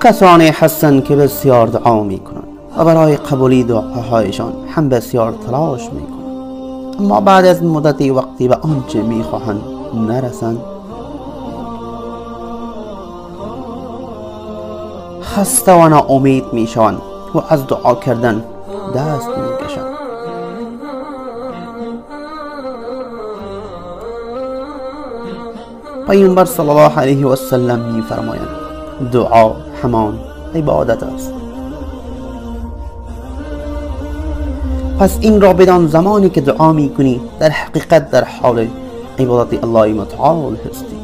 کسانی هستند که بسیار دعا میکنند و برای قبولی دعاهایشان هم بسیار تلاش میکنند، اما بعد از مدتی وقتی به آنچه میخواهند نرسند خسته و ناامید میشوند و از دعا کردن دست میکشند. پیامبر صلی الله علیه و سلم میفرمایند دعا همان عبادت است. پس این را بدان زمانی که دعا میکنی در حقیقت در حال عبادت الله متعال هستی.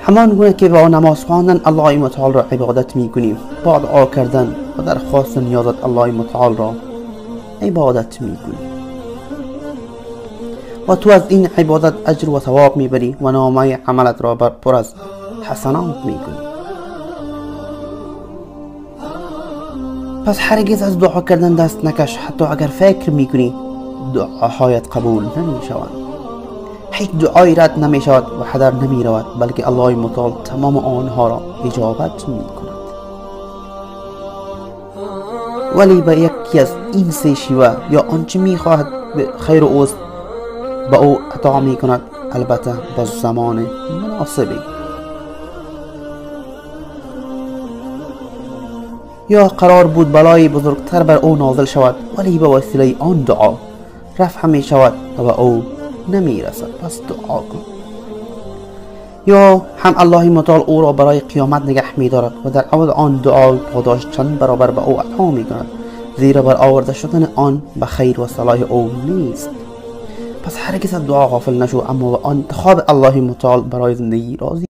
همان گونه که با نماز خواندن الله متعال را عبادت میکنی، با دعا کردن و درخواست نیازت الله متعال را عبادت میکنی و تو از این عبادت اجر و ثواب میبری و نامه عملت را پر از حسنات میکنی. پس هرگز از دعا کردن دست نکش، حتی اگر فکر میکنی دعاهایت قبول نمیشوند. هیچ دعایی رد نمیشود و هدر نمیرود، بلکه الله متعال تمام آنها را اجابت میکند. ولی به یکی از این سه شیوه یا آنچه میخواهد به خیر اوست به او عطا میکند، البته با زمان مناسبی. یا قرار بود بلای بزرگتر بر او نازل شود، ولی به وسیله آن دعا رفع می شود و به او نمی رسد، پس دعا کن. یا هم الله متعال او را برای قیامت نگه می دارد و در عوض آن دعا پاداش چند برابر به او عطا می کند، زیرا بر آورده شدن آن به خیر و صلاح او نیست. پس هرگز از دعا غافل نشو، اما به انتخاب الله متعال برای زندگی راضی